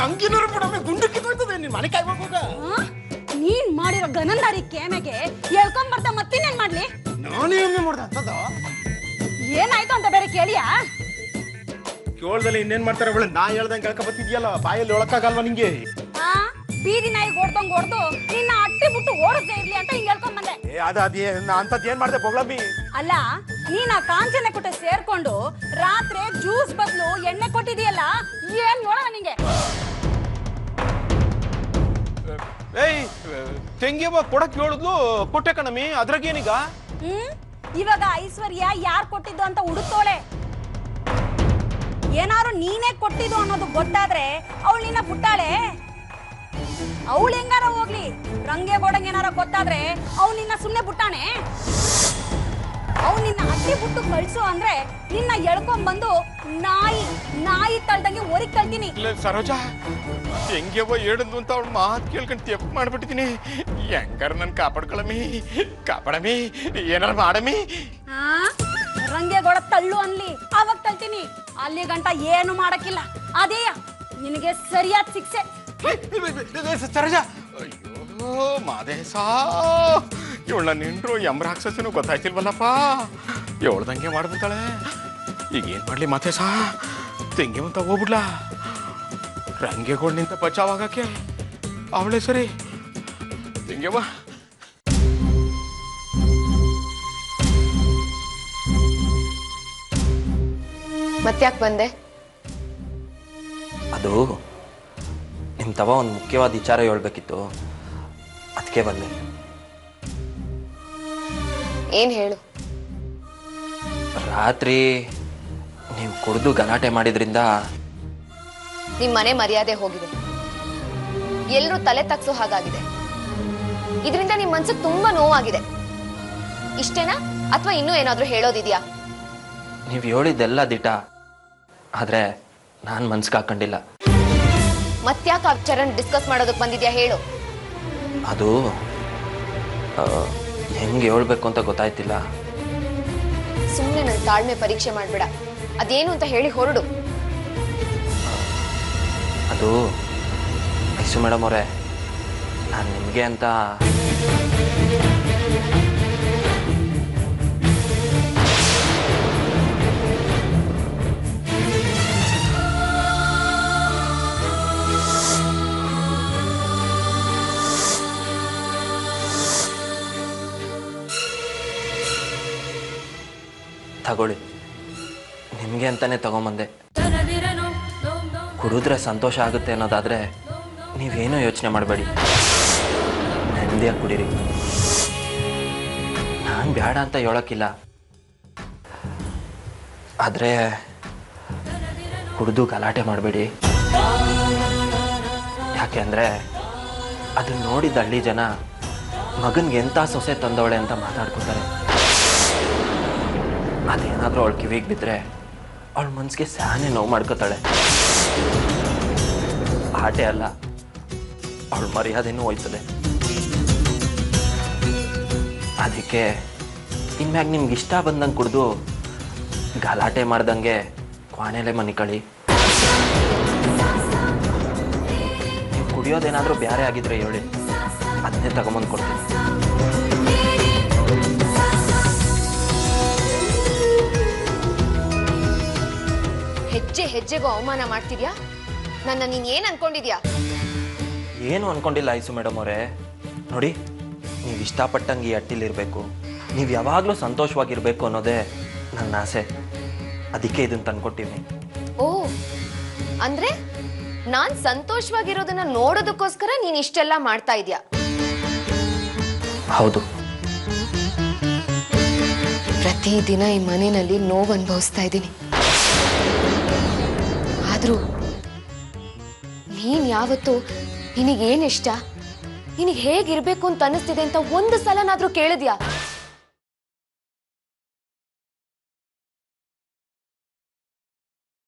ಅಂಗಿನೂರು ಬಿಡಮ್ಮಿ ಗುಂಡು ಕಿತ್ತೋಯ್ತದೆ ನಿನ್ ಮನೆ ಕಾಯ್ಬೇಕು ಹೋಗ. ನೀನ್ ಮಾಡಿರೋ ಗನಂದಾರಿ ಕೇಮೆಗೆ ಹೇಳ್ಕೊಂಡ್ ಬರ್ತಾ ಮತ್ತಿನ್ನೇನ್ ಮಾಡ್ಲಿ? ನಾನೇ ಒಮ್ಮೆ ಮಾಡ್ದ ಅಂತದ ಏನಾಯ್ತು ಅಂತ ಬೇರೆ ಕೇಳಿಯಾ? ಕೇಳ್ದಲ್ಲಿ ಇನ್ನೇನ್ ಮಾಡ್ತಾರೆ ಅವಳು? ನಾ ಹೇಳ್ದಂಗೆ ಕೇಳ್ಕ ಬತ್ತಿದ್ಯಲ್ಲ, ಬಾಯಲ್ಲಿ ಒಳಕ್ಕಾಗಲ್ವಾ ನಿಂಗೆ? ಬೀದಿ ನಾಯಿ ಓಡ್ದಂಗ್ ಓಡ್ದು ನಿನ್ನ ಅಟ್ಟಿ ಬಿಟ್ಟು ಓಡದೇ ಇರ್ಲಿ ಅಂತ ಹಿಂಗ್ ಹೇಳ್ಕೊಂಡ್ ಬಂದೆ. ಅದೇ ಅಂತದ್ ಏನ್ ಮಾಡ್ದೆ ಬೊಗಳಮ್ಮಿ? ಅಲ್ಲ, ನೀನ್ ಆ ಕಾಂಚನೆ ಕೊಟ್ಟೆ ಸೇರ್ಕೊಂಡು ರಾತ್ರಿ ಜ್ಯೂಸ್ ಬದಲು ಎಣ್ಣೆ ಕೊಟ್ಟಿದೀಯಲ್ಲ, ಏನ್ ಹೇಳೋಣ ನಿಂಗೆ? ಏಯ್ ತೆಂಗಿಯವ್ವ ಕೊಡಕ್ ಹೇಳಿದ್ಲು, ಕೊಟ್ಟೆ ಕಣಮ್ಮಿ. ಅದ್ರಾಗೇನೀಗ? ಇವಾಗ ಐಶ್ವರ್ಯ ಯಾರ್ ಕೊಟ್ಟಿದ್ದು ಅಂತ ಹುಡುಕ್ತೋಳೆ. ಏನಾರು ನೀನೇ ಕೊಟ್ಟಿದ್ದು ಅನ್ನೋದು ಗೊತ್ತಾದ್ರೆ ಅವಳು ನಿನ್ನ ಬಿಟ್ಟಾಳೆ? ಅವಳು ಹೆಂಗಾರ ಹೋಗ್ಲಿ, ರಂಗೇಗೌಡಂಗೆ ಏನಾರ ಗೊತ್ತಾದ್ರೆ ಅವ್ನು ನಿನ್ನ ಸುಮ್ನೆ ಬಿಟ್ಟಾನೆ? ಅವ್ನು ನಿನ್ನ ಅಟ್ಟಿ ಬಿಟ್ಟು ಕಳ್ಸು ಅಂದ್ರೆ ನಿನ್ನ ಎಳ್ಕೊಂಡ್ ಬಂದು ನಾಯಿ ತಳ್ದಂಗೆ ಹೊರಗ್ ತಳ್ತೀನಿ. ಸರೋಜಾ, ಹೆಂಗ್ಯವ್ವ ಹೇಳಿದ್ಲು ಅಂತ ಅವ್ಳ ಮಾತು ಕೇಳ್ಕೊಂಡು ತೆಪ್ಪು ಮಾಡ್ಬಿಟ್ಟಿದ್ದೀನಿ. ಹೆಂಗಾರ ನನ್ ಕಾಪಾಡಮಿ, ಏನಾರ ಮಾಡಮಿ. ರಂಗೇಗೌಡ ತಳ್ಳು ಅನ್ಲಿ, ಅವಾಗ ತಳ್ತೀನಿ. ಅಲ್ಲಿ ಗಂಟ ಏನು ಮಾಡಕ್ಕಿಲ್ಲ. ಅದೇ ನಿನಗೆ ಸರಿಯಾದ ಶಿಕ್ಷೆ. ಸರೋಜಾ, ಅಯ್ಯೋ ಮಾದೇಶ, ಇವಳ ನಿಂಡ್ರು ರಾಕ್ಷಸನು ಗೊತ್ತಾಯ್ತಿಲ್ವಲ್ಲಪ್ಪ. ಇವಳ್ದಂಗೆ ಮಾಡ್ಬಿಡ್ತಾಳೆ. ಈಗ ಏನ್ ಮಾಡ್ಲಿ ಮಾದೇಶ? ತೆಂಗಿ ಅಂತ ಹೋಗ್ಬಿಡ್ಲಾ? ರಂಗೇಗೌಡನಿಂದ ಬಚಾವಾಗಕ್ಕೆ ಅವಳೇ ಸರಿ. ತೆಂಗೆವ್ವ, ಮತ್ತ್ಯಾಕೆ ಬಂದೆ? ಅದು ನಿಮ್ಮ ತವ ಒಂದು ಮುಖ್ಯವಾದ ವಿಚಾರ ಹೇಳ್ಬೇಕಿತ್ತು, ಅದಕ್ಕೆ ಬಂದೆ. ಏನ್ ಹೇಳು? ರಾತ್ರಿ ನೀವು ಕುಡಿದು ಗಲಾಟೆ ಮಾಡಿದ್ರಿಂದ ನಿಮ್ ಮನೆ ಮರ್ಯಾದೆ ಹೋಗಿದೆ. ಎಲ್ಲರೂ ತಲೆ ತಗ್ಸೋ ಹಾಗಾಗಿದೆ. ಇದರಿಂದ ನಿಮ್ ಮನ್ಸಿಗೆ ತುಂಬಾ ನೋವಾಗಿದೆ. ಇಷ್ಟೇನಾ ಅಥವಾ ಇನ್ನೂ ಏನಾದ್ರೂ ಹೇಳೋದಿದ್ಯಾ? ನೀವು ಹೇಳಿದ್ದೆಲ್ಲ ದಿಟ, ಆದ್ರೆ ನಾನು ಮನ್ಸಿಗೆ ಹಾಕೊಂಡಿಲ್ಲ. ಮತ್ತ್ಯಾಕೆ ಆ ವಿಚಾರನ ಡಿಸ್ಕಸ್ ಮಾಡೋದಕ್ಕೆ ಬಂದಿದ್ಯಾ ಹೇಳು? ಅದು ಹೆಂಗೆ ಹೇಳ್ಬೇಕು ಅಂತ ಗೊತ್ತಾಯ್ತಿಲ್ಲ. ಸುಮ್ಮನೆ ನನ್ನ ತಾಳ್ಮೆ ಪರೀಕ್ಷೆ ಮಾಡ್ಬೇಡ. ಅದೇನು ಅಂತ ಹೇಳಿ ಹೊರಡು. ಅದು ಐಸು ಮೇಡಮ್ ಅವರೇ, ನಾನು ನಿಮಗೆ ಅಂತ ತಗೊಳ್ಳಿ, ನಿಮಗೆ ಅಂತಾನೆ ತಗೊಂಬಂದೆ. ಕುಡಿದ್ರೆ ಸಂತೋಷ ಆಗುತ್ತೆ ಅನ್ನೋದಾದರೆ ನೀವೇನೂ ಯೋಚನೆ ಮಾಡಬೇಡಿ, ನೆಮ್ಮದಿಯಾಗಿ ಕುಡೀರಿ. ನಾನು ಬೇಡ ಅಂತ ಹೇಳೋಕ್ಕಿಲ್ಲ, ಆದರೆ ಕುಡಿದು ಗಲಾಟೆ ಮಾಡಬೇಡಿ. ಯಾಕೆ ಅಂದರೆ ಅದನ್ನು ನೋಡಿದ ಹಳ್ಳಿ ಜನ ಮಗನಿಗೆ ಎಂಥ ಸೊಸೆ ತಂದವಳೆ ಅಂತ ಮಾತಾಡ್ಕೊತಾರೆ. ಅದೇನಾದರೂ ಅವಳು ಕಿವಿಗೆ ಬಿದ್ದರೆ ಅವಳ ಮನಸ್ಸಿಗೆ ಸ್ಯಾನೆ ನೋವು ಮಾಡ್ಕೋತಾಳೆ. ಆಟೆ ಅಲ್ಲ, ಅವಳ ಮರ್ಯಾದೆನೂ ಹೋಯ್ತದೆ. ಅದಕ್ಕೆ ಇನ್ಮ್ಯಾಗ ನಿಮ್ಗೆ ಇಷ್ಟ ಬಂದಂಗೆ ಕುಡಿದು ಗಲಾಟೆ ಮಾಡ್ದಂಗೆ ಕ್ವಾಣೆಲೆ ಮನಿಕಳಿ. ನೀವು ಕುಡಿಯೋದೇನಾದರೂ ಬೇರೆ ಆಗಿದ್ರೆ ಹೇಳಿ, ಅದನ್ನೇ ತಗೊಂಬಂದು ಕೊಡ್ತೀನಿ. ಹೆಜ್ಜೆ ಹೆಜ್ಜೆಗೂ ಅವಮಾನ ಮಾಡ್ತಿದ್ಯಾ? ನನ್ನ ನೀನ್ ಏನ್ ಅನ್ಕೊಂಡಿದ್ಯಾ? ಏನು ಅನ್ಕೊಂಡಿಲ್ಲ ಐಸು ಮೇಡಮ್ ಅವರೇ. ನೋಡಿ, ನೀವು ಇಷ್ಟಪಟ್ಟಂಗೆ ಈ ಹಟ್ಟಿಲಿರಬೇಕು, ನೀವು ಯಾವಾಗಲೂ ಸಂತೋಷವಾಗಿರಬೇಕು ಅನ್ನೋದೇ ನನ್ನ ಆಸೆ. ಅದಕ್ಕೆ ಇದನ್ನು ತಂದ್ಕೊಟ್ಟಿವ್ನಿ. ಓ, ಅಂದ್ರೆ ನಾನ್ ಸಂತೋಷವಾಗಿರೋದನ್ನ ನೋಡೋದಕ್ಕೋಸ್ಕರ ನೀನ್ ಇಷ್ಟೆಲ್ಲ ಮಾಡ್ತಾ ಇದ್ಯಾ? ಹೌದು. ಪ್ರತಿದಿನ ಈ ಮನೆಯಲ್ಲಿ ನೋವು ಅನುಭವಿಸ್ತಾ ಇದ್ದೀನಿ. ಆದ್ರೂ ನೀನ್ ಯಾವತ್ತು ನಿನಗೇನ್ ಇಷ್ಟ, ನಿನಗೆ ಹೇಗಿರ್ಬೇಕು ಅಂತ ಅನಿಸ್ತಿದೆ ಅಂತ ಒಂದು ಸಲನಾದ್ರೂ ಕೇಳಿದ್ಯಾ?